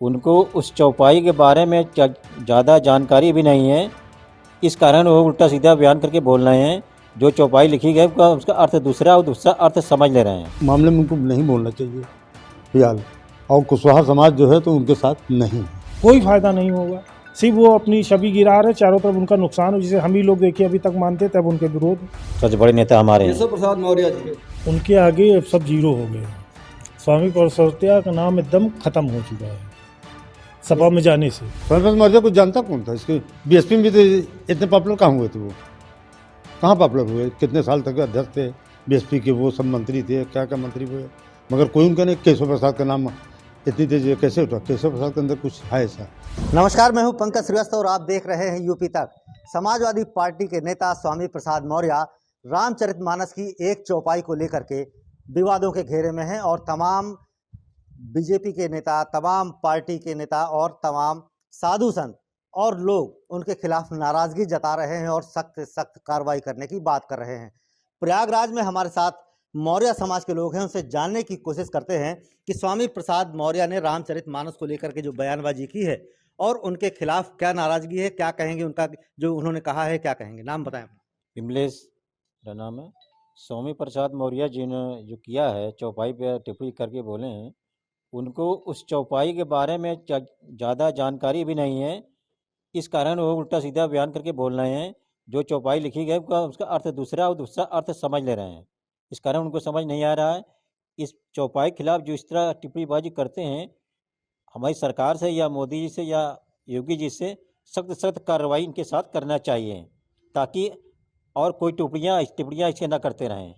उनको उस चौपाई के बारे में ज़्यादा जानकारी भी नहीं है। इस कारण वो उल्टा सीधा बयान करके बोल रहे हैं। जो चौपाई लिखी गई उसका अर्थ दूसरा और दूसरा अर्थ समझ ले रहे हैं। मामले में उनको नहीं बोलना चाहिए फिलहाल, और कुशवाहा समाज जो है तो उनके साथ नहीं है। कोई फायदा नहीं होगा, सिर्फ वो अपनी छवि गिरा रहे, चारों तरफ उनका नुकसान हो, जिसे हम ही लोग देखिए अभी तक मानते थे, अब उनके विरोध। सबसे बड़े नेता हमारे हैं। केशव प्रसाद मौर्य जी, उनके आगे अब सब जीरो हो गए। स्वामी परसौतिया का नाम एकदम खत्म हो चुका है सपा में जाने से। स्वामी प्रसाद मौर्य को जानता कौन था? इसके बीएसपी में भी तो इतने पॉपुलर कहाँ हुए थे? वो कहाँ पॉपुलर हुए? कितने साल तक अध्यक्ष थे बीएसपी के, वो सब मंत्री थे, क्या क्या मंत्री हुए, मगर कोई उनका नहीं। केशव प्रसाद का नाम इतनी तेज कैसे उठा? केशव प्रसाद के अंदर कुछ है ऐसा। नमस्कार, मैं हूं पंकज श्रीवास्तव और आप देख रहे हैं यूपी तक। समाजवादी पार्टी के नेता स्वामी प्रसाद मौर्य रामचरितमानस की एक चौपाई को लेकर के विवादों के घेरे में हैं और तमाम बीजेपी के नेता, तमाम पार्टी के नेता और तमाम साधु संत और लोग उनके खिलाफ नाराजगी जता रहे हैं और सख्त से सख्त कार्रवाई करने की बात कर रहे हैं। प्रयागराज में हमारे साथ मौर्य समाज के लोग हैं, उनसे जानने की कोशिश करते हैं कि स्वामी प्रसाद मौर्य ने रामचरितमानस को लेकर के जो बयानबाजी की है और उनके खिलाफ क्या नाराजगी है, क्या कहेंगे, उनका जो उन्होंने कहा है क्या कहेंगे। नाम बताएं। विमलेश का नाम है। स्वामी प्रसाद मौर्य जी ने जो किया है, चौपाई पे टिप्पणी करके बोले हैं, उनको उस चौपाई के बारे में ज़्यादा जानकारी भी नहीं है। इस कारण वो उल्टा सीधा बयान करके बोल रहे हैं। जो चौपाई लिखी गई उसका अर्थ दूसरा और दूसरा अर्थ समझ ले रहे हैं। इस कारण उनको समझ नहीं आ रहा है। इस चौपाई के खिलाफ जो इस तरह टिप्पणीबाजी करते हैं, हमारी सरकार से या मोदी जी से या योगी जी से सख्त सख्त कार्रवाई इनके साथ करना चाहिए, ताकि और कोई टिप्पणियाँ इसके ना करते रहें।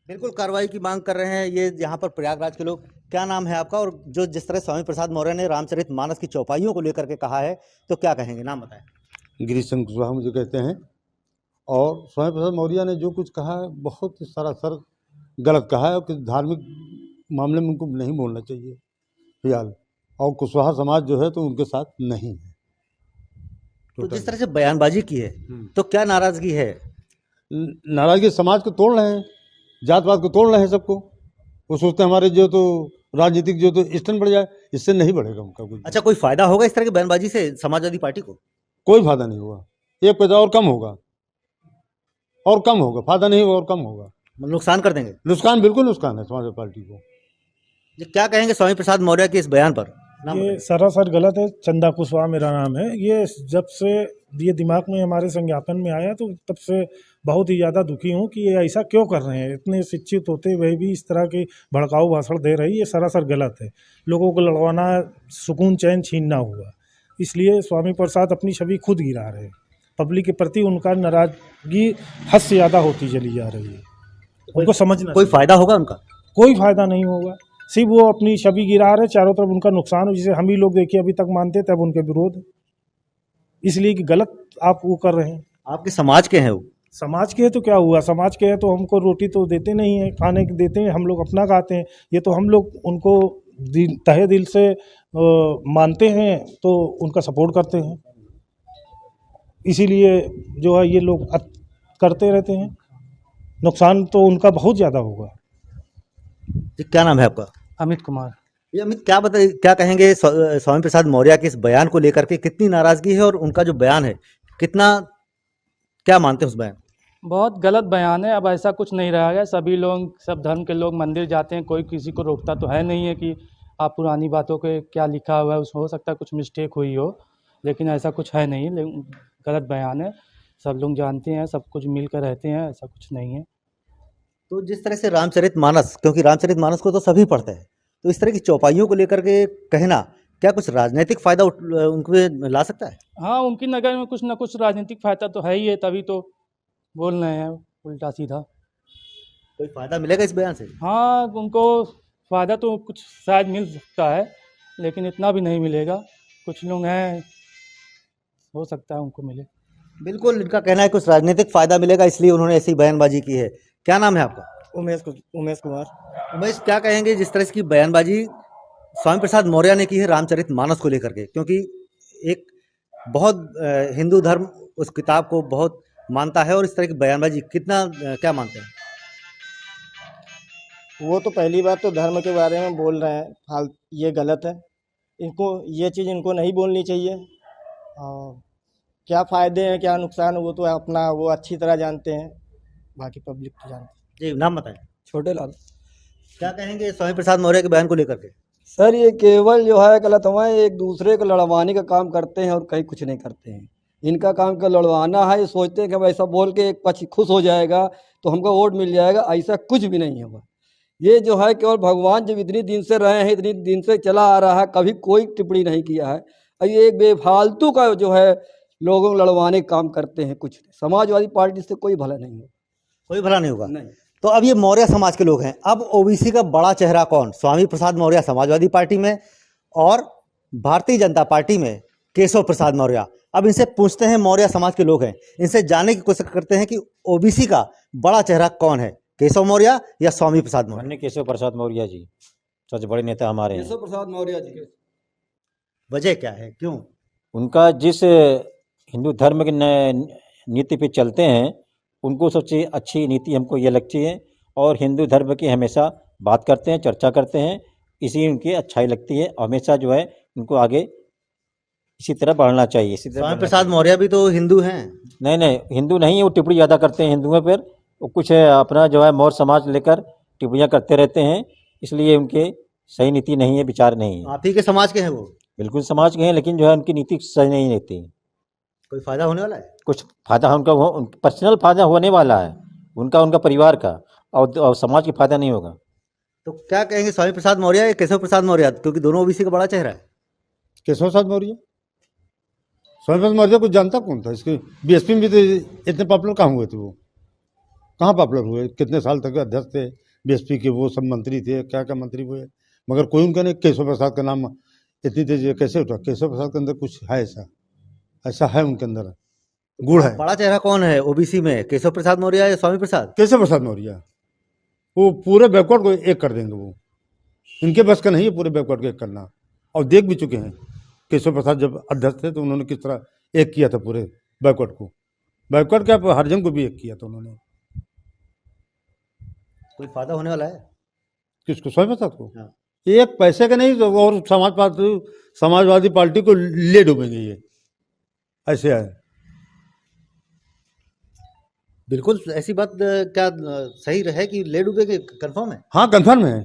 बिल्कुल कार्रवाई की मांग कर रहे हैं ये यहाँ पर प्रयागराज के लोग। क्या नाम है आपका? और जो जिस तरह स्वामी प्रसाद मौर्य ने रामचरितमानस की चौपाइयों को लेकर के कहा है, तो क्या कहेंगे? नाम बताएं। गिरीश चंद्र कुशवाहा मुझे कहते हैं। और स्वामी प्रसाद मौर्य ने जो कुछ कहा है बहुत सरासर गलत कहा है, और धार्मिक मामले में उनको नहीं बोलना चाहिए फिलहाल, और कुशवाहा समाज जो है तो उनके साथ नहीं है। तो जिस तरह से बयानबाजी की है तो क्या नाराजगी है? नाराजगी समाज को तोड़ रहे हैं, जात पात को तोड़ रहे हैं सबको। वो सोचते हैं हमारे जो तो राजनीतिक जो तो स्टैंड बढ़ जाए, इससे नहीं बढ़ेगा उनका कुछ। अच्छा, कोई फायदा होगा इस तरह की बयानबाजी से समाजवादी पार्टी को? कोई फायदा नहीं होगा, एक पैसा और कम होगा, फायदा नहीं होगा और कम होगा। नुकसान कर देंगे। नुकसान, बिल्कुल नुकसान है समाजवादी पार्टी को। ये क्या कहेंगे स्वामी प्रसाद मौर्य के इस बयान पर? ये सरासर गलत है। चंदा कुशवाहा मेरा नाम है। ये जब से ये दिमाग में हमारे संज्ञापन में आया तो तब से बहुत ही ज़्यादा दुखी हूँ कि ये ऐसा क्यों कर रहे हैं। इतने शिक्षित होते हुए भी इस तरह के भड़काऊ भाषण दे रही, ये सरासर गलत है। लोगों को लड़वाना, सुकून चैन छीनना हुआ। इसलिए स्वामी प्रसाद अपनी छवि खुद गिरा रहे हैं। पब्लिक के प्रति उनका नाराजगी हद से ज़्यादा होती चली जा रही है। उनको समझना कोई फायदा होगा उनका? कोई फायदा नहीं होगा, सिर्फ वो अपनी छवि गिरा रहे, चारों तरफ उनका नुकसान हो, जिसे हम ही लोग देखिए अभी तक मानते थे, अब उनके विरोध। इसलिए कि गलत आप वो कर रहे हैं। आपके समाज के हैं वो? समाज के है तो क्या हुआ? समाज के है तो हमको रोटी तो देते नहीं है, खाने के देते हैं, हम लोग अपना खाते हैं। ये तो हम लोग उनको तहे दिल से मानते हैं, तो उनका सपोर्ट करते हैं। इसीलिए जो है ये लोग करते रहते हैं। नुकसान तो उनका बहुत ज़्यादा होगा। जी, क्या नाम है आपका? अमित कुमार। ये अमित, क्या कहेंगे स्वामी प्रसाद मौर्य के इस बयान को लेकर के? कितनी नाराजगी है और उनका जो बयान है कितना, क्या मानते हैं उस बयान? बहुत गलत बयान है। अब ऐसा कुछ नहीं रहा है। सभी लोग, सब धर्म के लोग मंदिर जाते हैं, कोई किसी को रोकता तो है नहीं है कि आप पुरानी बातों के क्या लिखा हुआ है, उसमें हो सकता है कुछ मिस्टेक हुई हो, लेकिन ऐसा कुछ है नहीं। लेकिन गलत बयान है, सब लोग जानते हैं, सब कुछ मिलकर रहते हैं, ऐसा कुछ नहीं है। तो जिस तरह से रामचरितमानस, क्योंकि रामचरितमानस को तो सभी पढ़ते हैं, तो इस तरह की चौपाइयों को लेकर के कहना क्या कुछ राजनीतिक फायदा उनको ला सकता है? हाँ, उनकी नज़र में कुछ ना कुछ राजनीतिक फायदा तो है ही है, तभी तो बोल रहे हैं उल्टा सीधा। कोई फायदा मिलेगा इस बयान से? हाँ, उनको फ़ायदा तो कुछ शायद मिल सकता है, लेकिन इतना भी नहीं मिलेगा। कुछ लोग हैं, हो सकता है उनको मिले। बिल्कुल, इनका कहना है कुछ राजनीतिक फायदा मिलेगा, इसलिए उन्होंने ऐसी बयानबाजी की है। क्या नाम है आपका? उमेश कुमार। उमेश, क्या कहेंगे जिस तरह की बयानबाजी स्वामी प्रसाद मौर्य ने की है रामचरितमानस को लेकर के? क्योंकि एक बहुत हिंदू धर्म उस किताब को बहुत मानता है, और इस तरह की बयानबाजी कितना क्या मानते हैं? वो तो पहली बात तो धर्म के बारे में बोल रहे हैं, हाल ये गलत है। इनको ये चीज़ इनको नहीं बोलनी चाहिए। और क्या फ़ायदे हैं क्या नुकसान है वो तो अपना वो अच्छी तरह जानते हैं, बाकी पब्लिक तो जानती है। जी नाम बताएं। छोटे लाल क्या कहेंगे स्वामी प्रसाद मौर्य के बयान को लेकर के? सर, ये केवल जो है गलत हुआ है, एक दूसरे को लड़वाने का काम करते हैं और कहीं कुछ नहीं करते हैं। इनका काम क्या लड़वाना है, ये सोचते हैं कि हम ऐसा बोल के एक पक्ष खुश हो जाएगा तो हमको वोट मिल जाएगा, ऐसा कुछ भी नहीं होगा। ये जो है केवल भगवान जब इतनी दिन से रहे हैं, इतनी दिन से चला आ रहा है, कभी कोई टिप्पणी नहीं किया है। और ये एक बेफालतू का जो है लोगों को लड़वाने का काम करते हैं, कुछ नहीं। समाजवादी पार्टी से कोई भला नहीं होगा, कोई भला नहीं होगा। नहीं। तो अब ये मौर्य समाज के लोग हैं, अब ओबीसी का बड़ा चेहरा कौन? स्वामी प्रसाद मौर्य समाजवादी पार्टी में और भारतीय जनता पार्टी में केशव प्रसाद मौर्य। अब इनसे पूछते हैं, मौर्य समाज के लोग हैं, इनसे जानने की कोशिश करते हैं कि ओबीसी का बड़ा चेहरा कौन है, केशव मौर्य या स्वामी प्रसाद मौर्य? माननीय केशव प्रसाद मौर्य जी सबसे बड़े नेता हमारे हैं। केशव प्रसाद मौर्य जी। वजह क्या है, क्यों? उनका जिस हिंदू धर्म के नीति पे चलते हैं, उनको सबसे अच्छी नीति हमको ये लगती है, और हिंदू धर्म की हमेशा बात करते हैं, चर्चा करते हैं, इसी उनकी अच्छाई लगती है। और हमेशा जो है उनको आगे इसी तरह बढ़ना चाहिए, इसी तरह स्वामी बढ़ना प्रसाद मौर्य भी तो हिंदू हैं। चाहिए। नहीं, हिंदू नहीं है, वो टिप्पणी ज़्यादा करते हैं हिंदुओं पर। वो कुछ अपना जो है मौर्य समाज लेकर टिप्पणियाँ करते रहते हैं, इसलिए उनके सही नीति नहीं है, विचार नहीं है। आप ही के समाज के हैं वो? बिल्कुल समाज के हैं, लेकिन जो है उनकी नीति सही नहीं रहती। कोई फायदा होने वाला है? कुछ फायदा उनका पर्सनल फायदा होने वाला है, उनका उनका परिवार का, और समाज की फायदा नहीं होगा। तो क्या कहेंगे, स्वामी प्रसाद मौर्य या केशव प्रसाद मौर्य, क्योंकि दोनों ओबीसी का बड़ा चेहरा है? केशव प्रसाद मौर्य। स्वामी प्रसाद मौर्य को जानता कौन था? इसके बीएसपी में भी तो इतने पॉपुलर कहाँ हुए थे? वो कहाँ पॉपुलर हुए? कितने साल तक अध्यक्ष थे बीएसपी के, वो सब मंत्री थे, क्या क्या मंत्री हुए, मगर कोई उनका नहीं। केशव प्रसाद का नाम इतनी तेज कैसे उठा? केशव प्रसाद के अंदर कुछ है, ऐसा है उनके अंदर गुण है। बड़ा चेहरा कौन है ओबीसी में, केशव प्रसाद मौर्य या स्वामी प्रसाद? केशव प्रसाद मौर्य। वो पूरे बैकवर्ड को एक कर देंगे, वो इनके बस का नहीं है पूरे बैकवर्ड को एक करना, और देख भी चुके हैं। केशव प्रसाद जब अध्यक्ष थे तो उन्होंने किस तरह एक किया था पूरे बैकवर्ड को, बैकवर्ड क्या हरिजन को भी एक किया था उन्होंने। कोई फायदा होने वाला है? किसको? स्वामी प्रसाद को? हाँ। एक पैसे का नहीं, तो और समाजवादी पार्टी को ले डूबेंगे ये, ऐसे है। बिल्कुल ऐसी बात क्या सही रहे कि ले डूबेगे? कंफर्म है? हाँ कंफर्म है,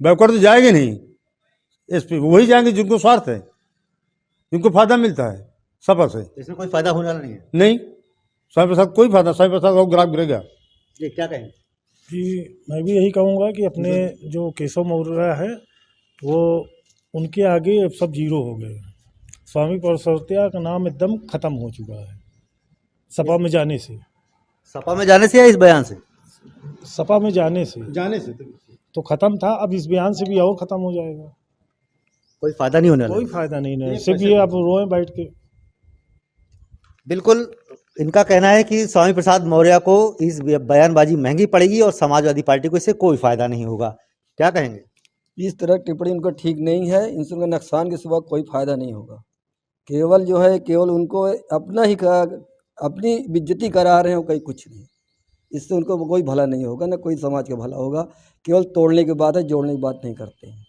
बैकवर्ड तो जाएंगे नहीं। एसपी वही जाएंगे जिनको स्वार्थ है, जिनको फायदा मिलता है सपा से। इसमें कोई फायदा होने वाला नहीं है? नहीं, स्वामी प्रसाद कोई फायदा, स्वामी प्रसाद और ग्राहक गिरेगा। ये क्या कहें? कि मैं भी यही कहूँगा कि अपने जो केशव मौर्य है वो उनके आगे अब सब जीरो हो गए। स्वामी प्रसाद का नाम एकदम खत्म हो चुका है सपा में जाने से। सपा में जाने से या इस बयान से? सपा में जाने से तो खत्म था, अब इस बयान से भी और खत्म हो जाएगा। कोई फायदा नहीं होने वाला? कोई फायदा नहीं, सिर्फ ये आप रोए बैठ के। बिल्कुल इनका कहना है कि स्वामी प्रसाद मौर्य को इस बयानबाजी महंगी पड़ेगी और समाजवादी पार्टी को इससे कोई फायदा नहीं होगा। क्या कहेंगे? इस तरह टिप्पणी उनको ठीक नहीं है, इनसे उनका नुकसान के सिवा कोई फायदा नहीं होगा। केवल जो है केवल उनको अपनी बेइज्जती करा रहे हो, कहीं कुछ नहीं। इससे उनको कोई भला नहीं होगा, ना कोई समाज का भला होगा। केवल तोड़ने की बात है, जोड़ने की बात नहीं करते हैं।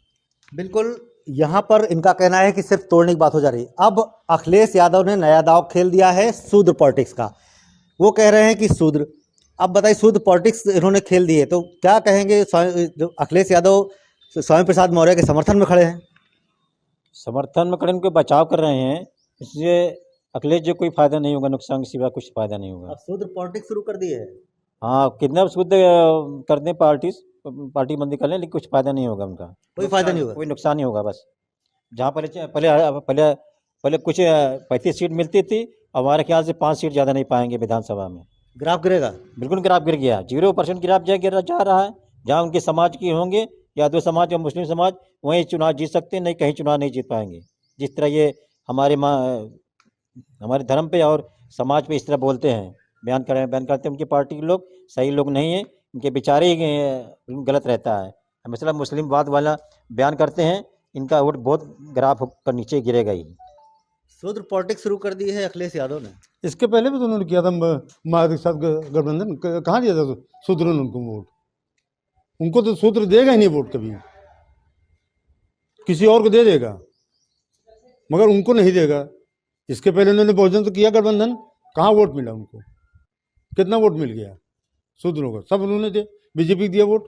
बिल्कुल यहाँ पर इनका कहना है कि सिर्फ तोड़ने की बात हो जा रही है। अब अखिलेश यादव ने नया दाव खेल दिया है शूद्र पॉलिटिक्स का। वो कह रहे हैं कि शूद्र, अब बताइए शूद्र पॉलिटिक्स इन्होंने खेल दी है, तो क्या कहेंगे? जो अखिलेश यादव स्वामी प्रसाद मौर्य के समर्थन में खड़े हैं, समर्थन में खड़े उनको बचाव कर रहे हैं, इससे अखिलेश जी कोई फायदा नहीं होगा, नुकसान के सिवा कुछ फायदा नहीं होगा। अब शूद्र पॉलिटिक्स शुरू कर दी है। हाँ, कितना शुद्ध कर दें पार्टी बंदी कर लें, लेकिन कुछ फायदा नहीं होगा उनका। कोई फायदा नहीं होगा, कोई नुकसान नहीं होगा। बस जहाँ पहले कुछ 35 सीट मिलती थी, हमारे ख्याल से 5 सीट ज़्यादा नहीं पाएंगे विधानसभा में। ग्राफ गिरेगा? बिल्कुल ग्राफ गिर गया, 0% ग्राफ जा रहा है। जहाँ उनके समाज के होंगे, यादव समाज या मुस्लिम समाज, वहीं चुनाव जीत सकते हैं, नहीं कहीं चुनाव नहीं जीत पाएंगे। जिस तरह ये हमारे धर्म पे और समाज पे इस तरह बोलते हैं, बयान करते हैं, उनकी पार्टी के लोग सही लोग नहीं हैं, इनके विचार ही गलत रहता है। हमेशा मुस्लिमवाद वाला बयान करते हैं, इनका वोट बहुत ग्राफ पर नीचे गिरेगा ही। शूद्र पॉलिटिक्स शुरू कर दी है अखिलेश यादव ने। इसके पहले भी तो उन्होंने किया था मायावती के साथ गठबंधन, कहाँ दिया था शूद्र ने उनको वोट? उनको तो शूद्र देगा ही नहीं वोट, कभी किसी और को दे देगा। मगर उनको नहीं देगा। इसके पहले उन्होंने बहुजन तो किया गठबंधन, कहाँ वोट मिला उनको? कितना वोट मिल गया शूद्रों का? सब उन्होंने दिया, बीजेपी दिया वोट।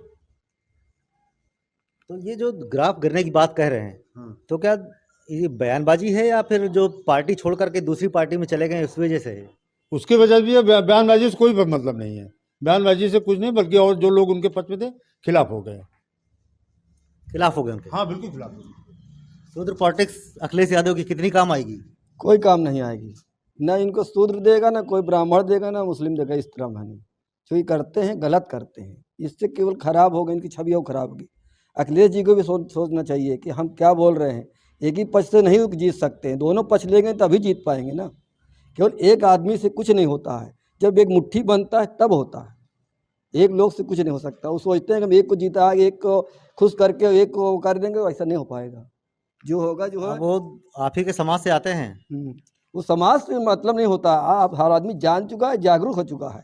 तो ये जो ग्राफ गिरने की बात कह रहे हैं, तो क्या ये बयानबाजी है या फिर जो पार्टी छोड़ करके दूसरी पार्टी में चले गए उस वजह से है? उसके वजह भी है, बयानबाजी से कोई मतलब नहीं है, बयानबाजी से कुछ नहीं, बल्कि और जो लोग उनके पक्ष में थे खिलाफ हो गए। खिलाफ हो गए उनके? हाँ बिल्कुल खिलाफ हो गए। शूद्र पॉलिटिक्स अखिलेश यादव की कितनी काम आएगी? कोई काम नहीं आएगी। ना इनको शूद्र देगा, ना कोई ब्राह्मण देगा, ना मुस्लिम देगा। इस तरह नहीं, जो ये करते हैं गलत करते हैं, इससे केवल खराब होगा, इनकी छवि और खराब होगी। अखिलेश जी को भी सोचना चाहिए कि हम क्या बोल रहे हैं। एक ही पक्ष से नहीं जीत सकते हैं, दोनों पक्ष लेंगे तभी जीत पाएंगे ना। केवल एक आदमी से कुछ नहीं होता है, जब एक मुट्ठी बनता है तब होता है। एक लोग से कुछ नहीं हो सकता। वो सोचते हैं कि हम एक को जीता, एक को खुश करके एक को कर देंगे, ऐसा नहीं हो पाएगा। जो होगा जो है वो आप ही के समाज से आते हैं। वो समाज से मतलब नहीं होता। आप हर आदमी जान चुका है, जागरूक हो चुका है।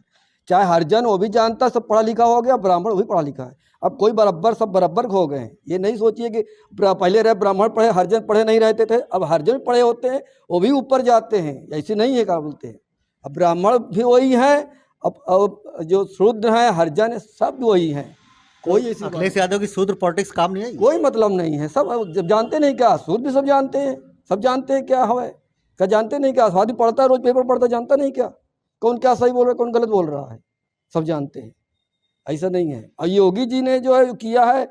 चाहे हरिजन वो भी जानता, सब पढ़ा लिखा हो गया, ब्राह्मण वो भी पढ़ा लिखा है। अब कोई बराबर, सब बराबर हो गए हैं। ये नहीं सोचिए कि पहले रहे ब्राह्मण पढ़े, हरिजन पढ़े नहीं रहते थे, अब हरिजन पढ़े होते हैं, वो भी ऊपर जाते हैं। ऐसे नहीं है क्या बोलते हैं। अब ब्राह्मण भी वही है, अब जो शूद्र हैं, हरिजन, सब वही हैं। कोई ऐसी अखिलेश यादव की शूद्र पॉलिटिक्स काम नहीं आई? कोई मतलब नहीं है। सब जब जानते नहीं क्या, शूद्र भी सब जानते हैं, सब जानते हैं क्या है, क्या जानते नहीं क्या? आदमी पढ़ता है, रोज पेपर पढ़ता, जानता नहीं क्या कौन क्या सही बोल रहा है, कौन गलत बोल रहा है, सब जानते हैं। ऐसा नहीं है। और योगी जी ने जो है किया है,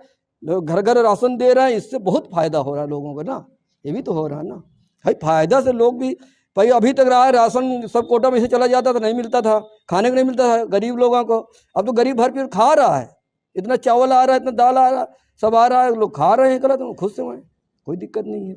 घर घर राशन दे रहे हैं, इससे बहुत फायदा हो रहा है लोगों को ना। ये भी तो हो रहा है ना भाई, फायदा से लोग भी भाई। अभी तक रहा है राशन, सब कोटा में से चला जाता था, नहीं मिलता था, खाने को नहीं मिलता था गरीब लोगों को। अब तो गरीब भर पेट खा रहा है, इतना चावल आ रहा है, इतना दाल आ रहा है, सब आ रहा है, लोग खा रहे हैं, गलत खुश से, कोई दिक्कत नहीं है।